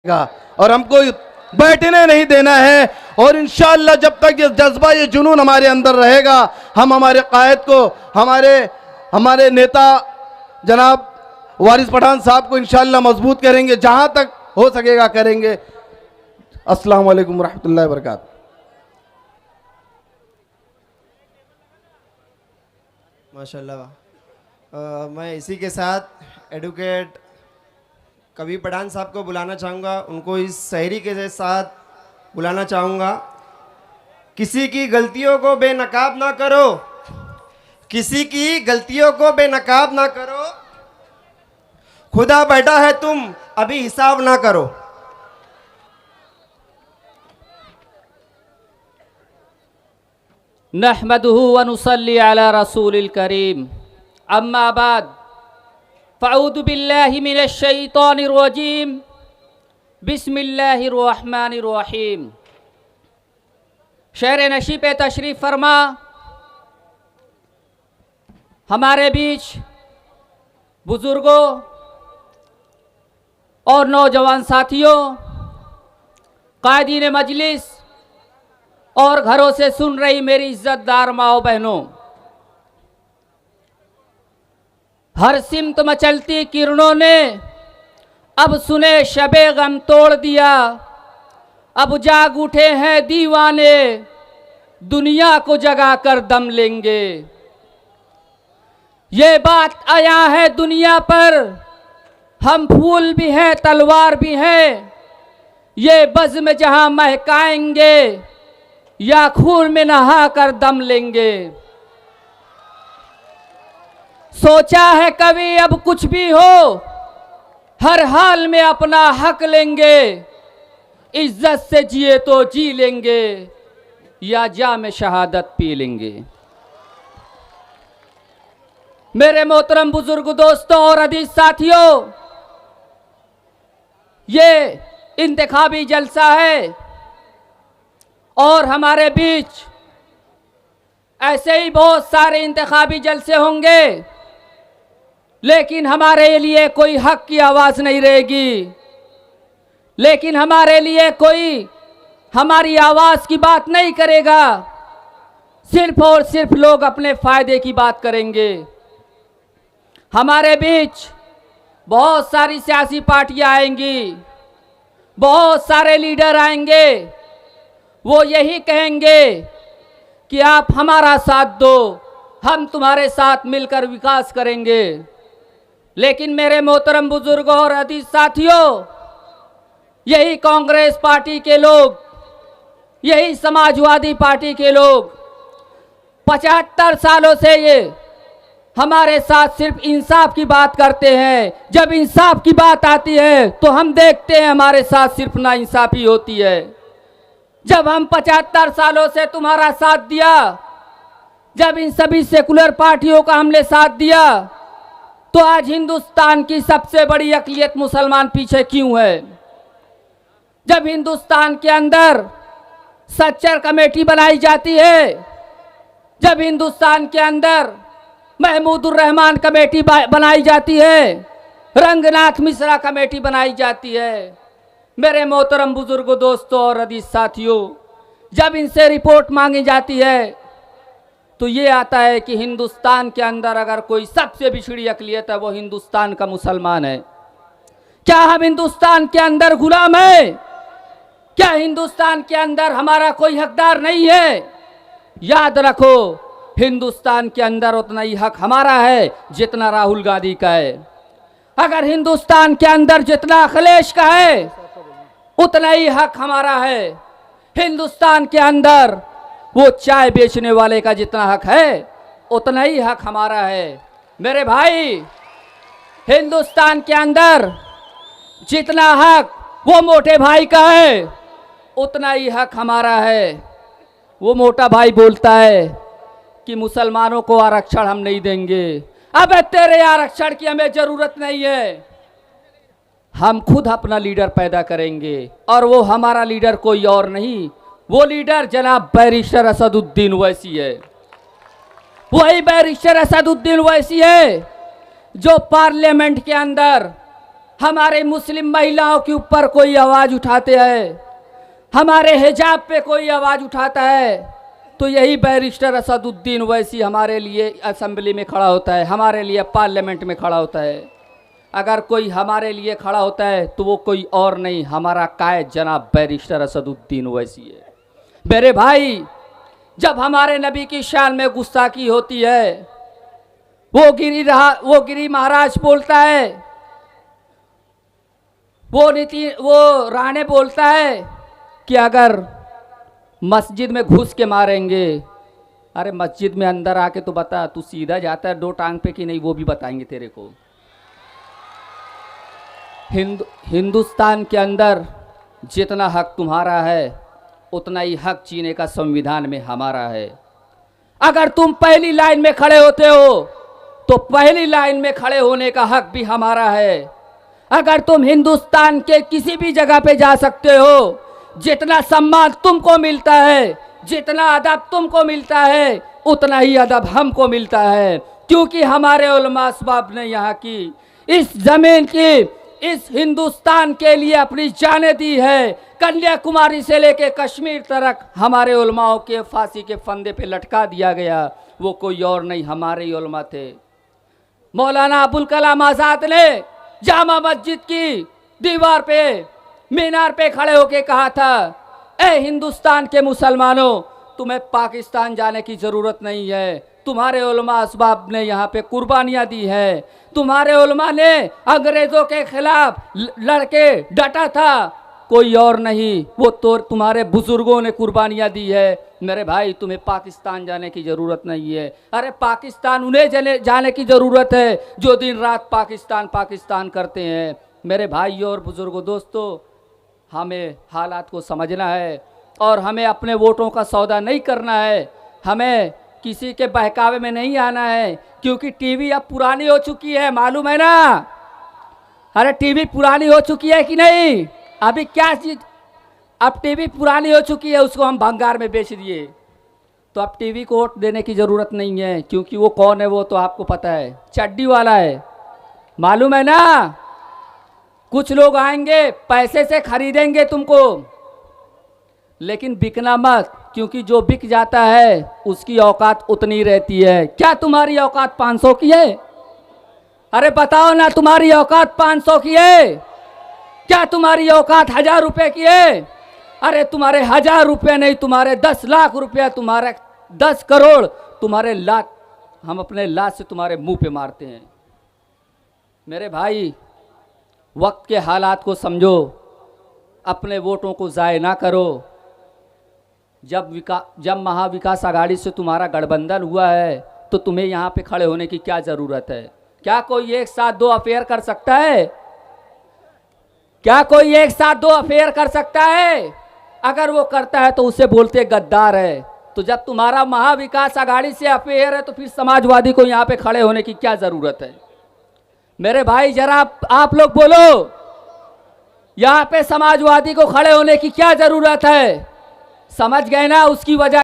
और हमको बैठने नहीं देना है। और इंशाअल्लाह जब तक ये जज्बा, ये जुनून हमारे अंदर रहेगा, हम हमारे कायद को, हमारे नेता जनाब वारिस पठान साहब को इंशाअल्लाह मजबूत करेंगे, जहां तक हो सकेगा करेंगे। अस्सलाम वालेकुम रहमतुल्लाहि व बरकातहू। माशाल्लाह। मैं इसी के साथ एडवोकेट कबीर पठान साहब को बुलाना चाहूँगा, उनको इस शायरी के साथ बुलाना चाहूँगा। किसी की गलतियों को बेनकाब ना करो, किसी की गलतियों को बेनकाब ना करो, खुदा बैठा है तुम अभी हिसाब ना करो। नहमदुहु व नुसल्ली अला रसूलिल करीम, अम्मा बाद, फ़अऊज़ु बिल्लाहि मिनश शैतानिर रजीम, बिस्मिल्लाहिर रहमानिर रहीम। शहर नशी पे तशरीफ़ फरमा, हमारे बीच बुज़ुर्गों और नौजवान साथियों, कायदीन मजलिस और घरों से सुन रही मेरी इज्जतदार माओ बहनों, हर सिमत मचलती किरणों ने अब सुने शबे गम तोड़ दिया। अब जाग उठे हैं दीवाने, दुनिया को जगा कर दम लेंगे। ये बात आया है दुनिया पर, हम फूल भी हैं तलवार भी हैं, ये बज़्म जहां महकाएंगे या खून में नहा कर दम लेंगे। सोचा है कभी अब कुछ भी हो, हर हाल में अपना हक लेंगे। इज्जत से जिए तो जी लेंगे या जाम शहादत पी लेंगे। मेरे मोहतरम बुजुर्ग दोस्तों और अजीज साथियों, ये इंतखाबी जलसा है और हमारे बीच ऐसे ही बहुत सारे इंतखाबी जलसे होंगे, लेकिन हमारे लिए कोई हक की आवाज़ नहीं रहेगी, लेकिन हमारे लिए कोई हमारी आवाज़ की बात नहीं करेगा। सिर्फ और सिर्फ लोग अपने फ़ायदे की बात करेंगे। हमारे बीच बहुत सारी सियासी पार्टियां आएंगी, बहुत सारे लीडर आएंगे, वो यही कहेंगे कि आप हमारा साथ दो, हम तुम्हारे साथ मिलकर विकास करेंगे। लेकिन मेरे मोहतरम बुजुर्गों और अजीज साथियों, यही कांग्रेस पार्टी के लोग, यही समाजवादी पार्टी के लोग 75 सालों से ये हमारे साथ सिर्फ इंसाफ की बात करते हैं। जब इंसाफ की बात आती है तो हम देखते हैं हमारे साथ सिर्फ नाइंसाफी होती है। जब हम 75 सालों से तुम्हारा साथ दिया, जब इन सभी सेकुलर पार्टियों का हमने साथ दिया, तो आज हिंदुस्तान की सबसे बड़ी अक़लियत मुसलमान पीछे क्यों है? जब हिंदुस्तान के अंदर सच्चर कमेटी बनाई जाती है, जब हिंदुस्तान के अंदर महमूदुर रहमान कमेटी बनाई जाती है, रंगनाथ मिश्रा कमेटी बनाई जाती है, मेरे मोहतरम बुजुर्गों दोस्तों और अजीज साथियों, जब इनसे रिपोर्ट मांगी जाती है तो ये आता है कि हिंदुस्तान के अंदर अगर कोई सबसे बिछड़ी अक़लियत है वो हिंदुस्तान का मुसलमान है। क्या हम हिंदुस्तान के अंदर गुलाम है? क्या हिंदुस्तान के अंदर हमारा कोई हकदार नहीं है? याद रखो, हिंदुस्तान के अंदर उतना ही हक हमारा है जितना राहुल गांधी का है। अगर हिंदुस्तान के अंदर जितना अखिलेश का है उतना ही हक हमारा है। हिंदुस्तान के अंदर वो चाय बेचने वाले का जितना हक है उतना ही हक हमारा है। मेरे भाई, हिंदुस्तान के अंदर जितना हक वो मोटे भाई का है उतना ही हक हमारा है। वो मोटा भाई बोलता है कि मुसलमानों को आरक्षण हम नहीं देंगे। अब तेरे आरक्षण की हमें जरूरत नहीं है, हम खुद अपना लीडर पैदा करेंगे और वो हमारा लीडर कोई और नहीं, वो लीडर जनाब बैरिस्टर असदुद्दीन ओवैसी है। वही बैरिस्टर असदुद्दीन ओवैसी है जो पार्लियामेंट के अंदर हमारे मुस्लिम महिलाओं के ऊपर कोई आवाज़ उठाते हैं, हमारे हिजाब पे कोई आवाज़ उठाता है, तो यही बैरिस्टर असदुद्दीन ओवैसी हमारे लिए असेंबली में खड़ा होता है, हमारे लिए पार्लियामेंट में खड़ा होता है। अगर कोई हमारे लिए खड़ा होता है तो वो कोई और नहीं, हमारा कायद जनाब बैरिस्टर असदुद्दीन ओवैसी है। मेरे भाई, जब हमारे नबी की शान में गुस्ताखी होती है, वो गिरी महाराज बोलता है, वो राणे बोलता है कि अगर मस्जिद में घुस के मारेंगे, अरे मस्जिद में अंदर आके तो बता, तू सीधा जाता है दो टांग पे कि नहीं, वो भी बताएंगे तेरे को। हिंदुस्तान के अंदर जितना हक तुम्हारा है उतना ही हक जीने का संविधान में हमारा है। अगर तुम पहली लाइन में खड़े होते हो तो पहली लाइन में खड़े होने का हक भी हमारा है। अगर तुम हिंदुस्तान के किसी भी जगह पे जा सकते हो, जितना सम्मान तुमको मिलता है, जितना अदब तुमको मिलता है, उतना ही अदब हमको मिलता है, क्योंकि हमारे उलमा असबाब ने यहाँ की इस जमीन की, इस हिंदुस्तान के लिए अपनी जानें दी है। कन्याकुमारी से लेके कश्मीर तक हमारे उलमाओं के फांसी के फंदे पे लटका दिया गया, वो कोई और नहीं, हमारे ही उलमा थे। मौलाना अबुल कलाम आज़ाद ने जामा मस्जिद की दीवार पे, मीनार पे खड़े होके कहा था, ए हिंदुस्तान के मुसलमानों, तुम्हें पाकिस्तान जाने की ज़रूरत नहीं है, तुम्हारे उलमा असबाब ने यहाँ पे कुर्बानियाँ दी है, तुम्हारे उलमा ने अंग्रेज़ों के खिलाफ लड़के डटा था, कोई और नहीं, वो तो तुम्हारे बुजुर्गों ने कुर्बानियाँ दी है। मेरे भाई, तुम्हें पाकिस्तान जाने की ज़रूरत नहीं है। अरे पाकिस्तान उन्हें जाने की ज़रूरत है जो दिन रात पाकिस्तान पाकिस्तान करते हैं। मेरे भाइयों और बुजुर्गों, दोस्तों, हमें हालात को समझना है और हमें अपने वोटों का सौदा नहीं करना है, हमें किसी के बहकावे में नहीं आना है, क्योंकि टीवी अब पुरानी हो चुकी है, मालूम है ना? अरे टीवी पुरानी हो चुकी है कि नहीं? अभी क्या चीज, अब टीवी पुरानी हो चुकी है, उसको हम भंगार में बेच दिए, तो अब टीवी को वोट देने की ज़रूरत नहीं है, क्योंकि वो कौन है वो तो आपको पता है, चड्डी वाला है, मालूम है ना? कुछ लोग आएंगे पैसे से खरीदेंगे तुमको, लेकिन बिकना मत, क्योंकि जो बिक जाता है उसकी औकात उतनी रहती है। क्या तुम्हारी औकात 500 की है? अरे बताओ ना, तुम्हारी औकात 500 की है? क्या तुम्हारी औकात 1000 रुपए की है? अरे तुम्हारे 1000 रुपये नहीं, तुम्हारे 10 लाख रुपया, तुम्हारे 10 करोड़, तुम्हारे लाख, हम अपने लाश से तुम्हारे मुंह पे मारते हैं। मेरे भाई, वक्त के हालात को समझो, अपने वोटों को ज़ाय ना करो। जब महाविकास आघाड़ी से तुम्हारा गठबंधन हुआ है तो तुम्हें यहाँ पे खड़े होने की क्या ज़रूरत है? क्या कोई एक साथ 2 अफेयर कर सकता है? क्या कोई एक साथ 2 अफेयर कर सकता है? अगर वो करता है तो उसे बोलते गद्दार है। तो जब तुम्हारा महाविकास आघाड़ी से अफेयर है तो फिर समाजवादी को यहाँ पे खड़े होने की क्या ज़रूरत है? मेरे भाई, जरा आप लोग बोलो, यहाँ पे समाजवादी को खड़े होने की क्या ज़रूरत है? समझ गए ना? उसकी वजह